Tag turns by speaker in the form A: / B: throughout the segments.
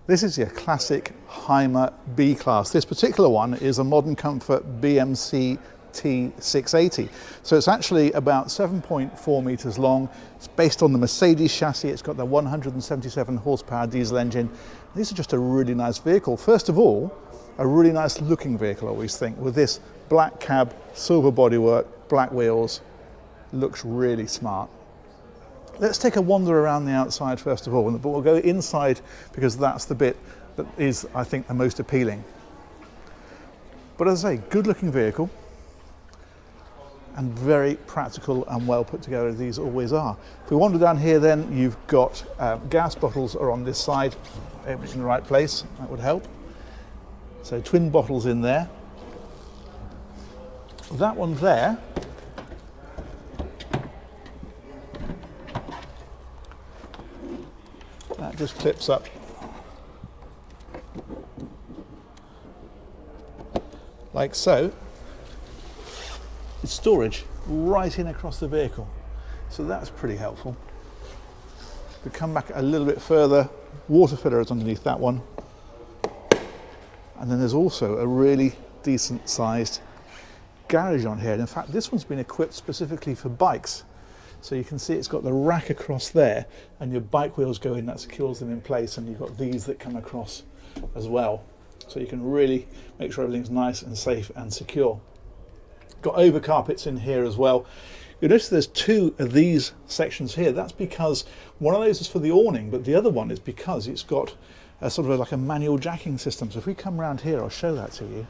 A: This is your classic Hymer B-Class. This particular one is a Modern Comfort BMC T680. So it's actually about 7.4 meters long. It's based on the Mercedes chassis. It's got the 177 horsepower diesel engine. These are just a really nice vehicle. First of all, a really nice looking vehicle, I always think, with this black cab, silver bodywork, black wheels. Looks really smart. Let's take a wander around the outside first of all, but we'll go inside because that's the bit that is, I think, the most appealing. But as I say, good looking vehicle and very practical and well put together, as these always are. If we wander down here then, you've got gas bottles are on this side, in the right place, that would help. So twin bottles in there. That one there, that just clips up like so. It's storage right in across the vehicle, so that's pretty helpful. We come back a little bit further, water filler is underneath that one, and then there's also a really decent sized garage on here. And in fact, this one's been equipped specifically for bikes. So you can see it's got the rack across there, and your bike wheels go in, that secures them in place, and you've got these that come across as well. So you can really make sure everything's nice and safe and secure. Got over carpets in here as well. You'll notice there's two of these sections here. That's because one of those is for the awning, but the other one is because it's got a sort of like a manual jacking system. So if we come around here, I'll show that to you.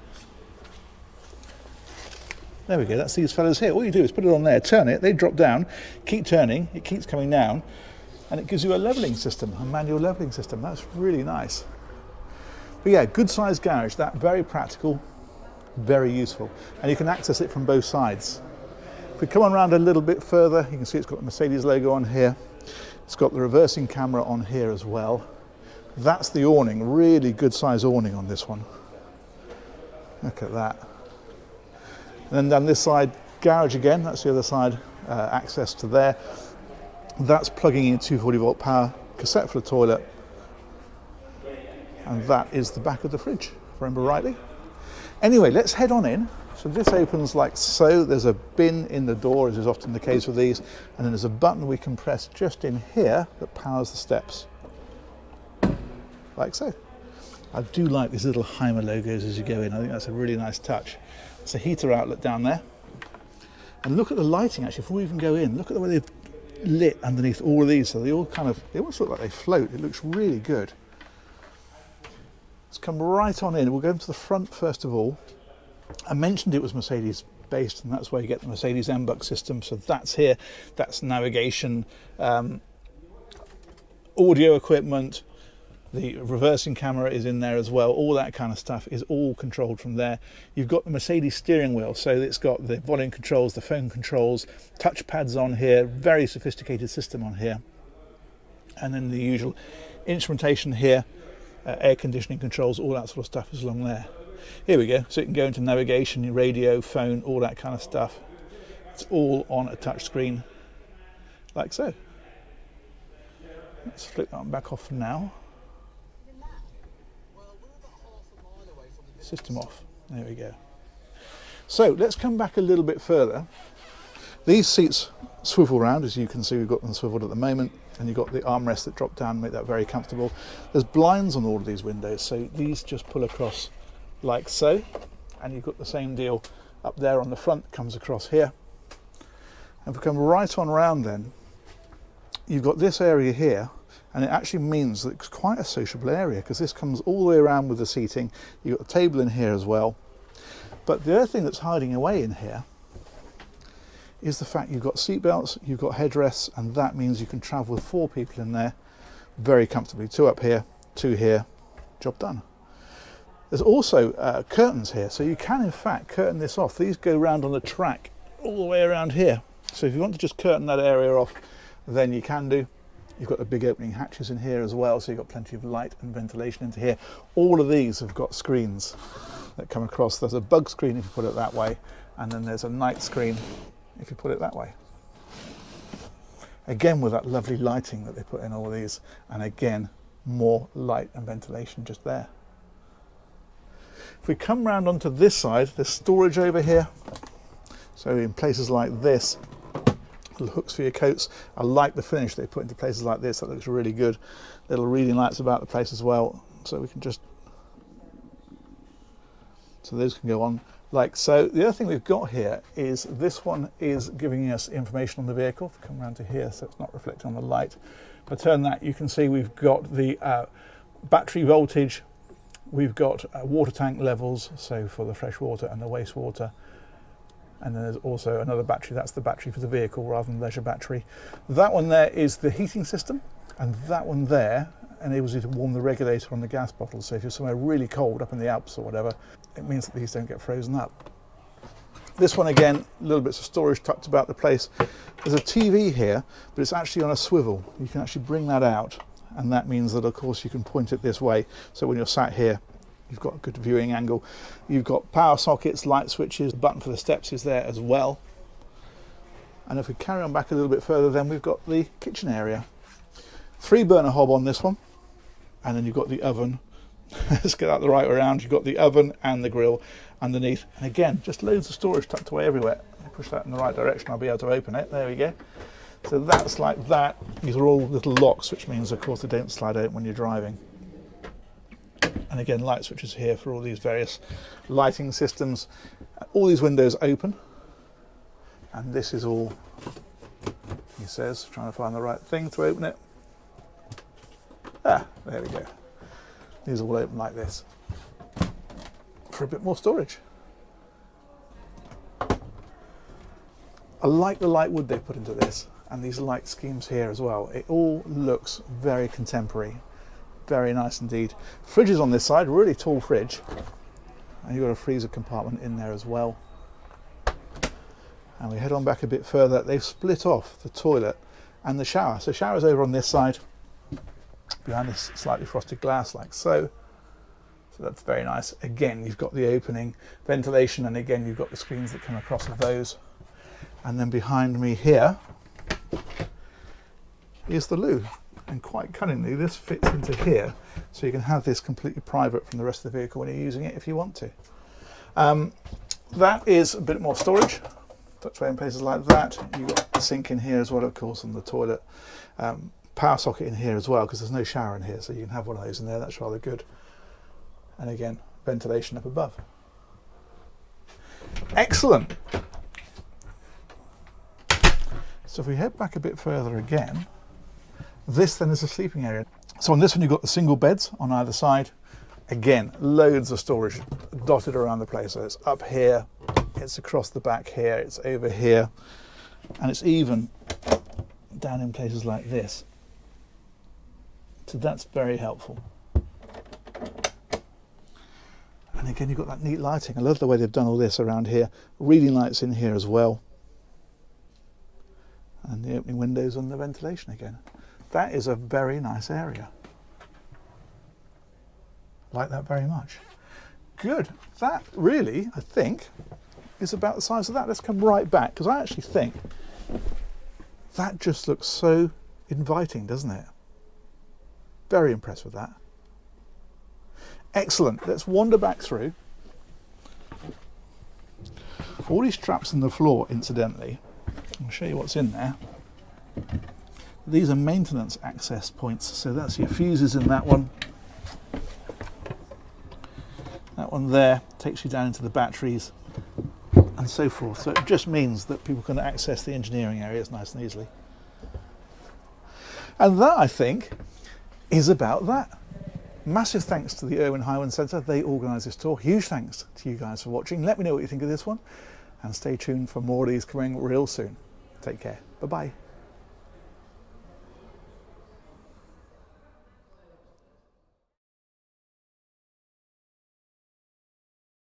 A: There we go, that's these fellas here. All you do is put it on there, turn it, they drop down, keep turning, it keeps coming down, and it gives you a levelling system, a manual levelling system. That's really nice. But yeah, good sized garage, that very practical, very useful. And you can access it from both sides. If we come on around a little bit further, you can see it's got the Mercedes logo on here. It's got the reversing camera on here as well. That's the awning, really good size awning on this one. Look at that. And then down this side, garage again, that's the other side, access to there. That's plugging in 240 volt power, cassette for the toilet. And that is the back of the fridge, if I remember rightly. Anyway, let's head on in. So this opens like so. There's a bin in the door, as is often the case with these. And then there's a button we can press just in here that powers the steps. Like so. I do like these little Hymer logos as you go in. I think that's a really nice touch. It's a heater outlet down there. And look at the lighting actually, before we even go in. Look at the way they've lit underneath all of these. So they all kind of, they almost look like they float. It looks really good. Let's come right on in. We'll go into the front first of all. I mentioned it was Mercedes based, and that's where you get the Mercedes MBUX system. So that's here. That's navigation, audio equipment. The reversing camera is in there as well. All that kind of stuff is all controlled from there. You've got the Mercedes steering wheel, so it's got the volume controls, the phone controls, touch pads on here, very sophisticated system on here. And then the usual instrumentation here, air conditioning controls, all that sort of stuff is along there. Here we go, so you can go into navigation, your radio, phone, all that kind of stuff. It's all on a touch screen, like so. Let's flip that one back off for now. System off. There we go. So let's come back a little bit further. These seats swivel round, as you can see. We've got them swiveled at the moment, and you've got the armrests that drop down and make that very comfortable. There's blinds on all of these windows, so these just pull across like so, and you've got the same deal up there on the front, comes across here. And if we come right on round then, you've got this area here. And it actually means that it's quite a sociable area, because this comes all the way around with the seating. You've got a table in here as well. But the other thing that's hiding away in here is the fact you've got seat belts, you've got headrests, and that means you can travel with 4 people in there very comfortably. 2 up here, 2 here, job done. There's also curtains here, so you can in fact curtain this off. These go round on the track all the way around here. So if you want to just curtain that area off, then you can do. You've got the big opening hatches in here as well, so you've got plenty of light and ventilation into here. All of these have got screens that come across. There's a bug screen if you put it that way, and then there's a night screen if you put it that way. Again, with that lovely lighting that they put in all of these, and again, more light and ventilation just there. If we come round onto this side, there's storage over here. So in places like this, little hooks for your coats. I like the finish they put into places like this. That looks really good. Little reading lights about the place as well. So we can just, so those can go on like so. The other thing we've got here is this one is giving us information on the vehicle. If we come around to here, so it's not reflecting on the light. If I turn that, you can see we've got the battery voltage. We've got water tank levels, so for the fresh water and the wastewater. And then there's also another battery, that's the battery for the vehicle rather than leisure battery. That one there is the heating system, and that one there enables you to warm the regulator on the gas bottle. So if you're somewhere really cold up in the Alps or whatever, it means that these don't get frozen up. This one again, little bits of storage tucked about the place. There's a TV here, but it's actually on a swivel. You can actually bring that out, and that means that of course you can point it this way. So when you're sat here, you've got a good viewing angle. You've got power sockets, light switches, the button for the steps is there as well. And if we carry on back a little bit further, then we've got the kitchen area. 3-burner hob on this one, and then you've got the oven. Let's get that the right way around. You've got the oven and the grill underneath. And again, just loads of storage tucked away everywhere. Push that in the right direction, I'll be able to open it. There we go. So that's like that. These are all little locks, which means of course they don't slide open when you're driving. And again, light switches here for all these various lighting systems. All these windows open, and this is all, he says, trying to find the right thing to open it. Ah, there we go. These all open like this for a bit more storage. I like the light wood they put into this, and these light schemes here as well. It all looks very contemporary. Very nice indeed. Fridges on this side, really tall fridge. And you've got a freezer compartment in there as well. And we head on back a bit further. They've split off the toilet and the shower. So shower's over on this side, behind this slightly frosted glass like so. So that's very nice. Again, you've got the opening, ventilation, and again, you've got the screens that come across of those. And then behind me here is the loo. And quite cunningly, this fits into here, so you can have this completely private from the rest of the vehicle when you're using it if you want to. That is a bit more storage, tucked away in places like that. You've got the sink in here as well, of course, and the toilet. Power socket in here as well, because there's no shower in here, so you can have one of those in there. That's rather good. And again, ventilation up above. Excellent. So if we head back a bit further again, this then is a sleeping area. So on this one you've got the single beds on either side. Again, loads of storage dotted around the place. So it's up here, it's across the back here, it's over here, and it's even down in places like this. So that's very helpful. And again, you've got that neat lighting. I love the way they've done all this around here. Reading lights in here as well. And the opening windows and the ventilation again. That is a very nice area. Like that very much. Good. That really, I think, is about the size of that. Let's come right back, because I actually think that just looks so inviting, doesn't it? Very impressed with that. Excellent. Let's wander back through. All these traps in the floor, incidentally, I'll show you what's in there. These are maintenance access points, so that's your fuses in that one. That one there takes you down into the batteries and so forth. So it just means that people can access the engineering areas nice and easily. And that, I think, is about that. Massive thanks to the Irwin Hymer Centre. They organised this tour. Huge thanks to you guys for watching. Let me know what you think of this one, and stay tuned for more of these coming real soon. Take care. Bye-bye.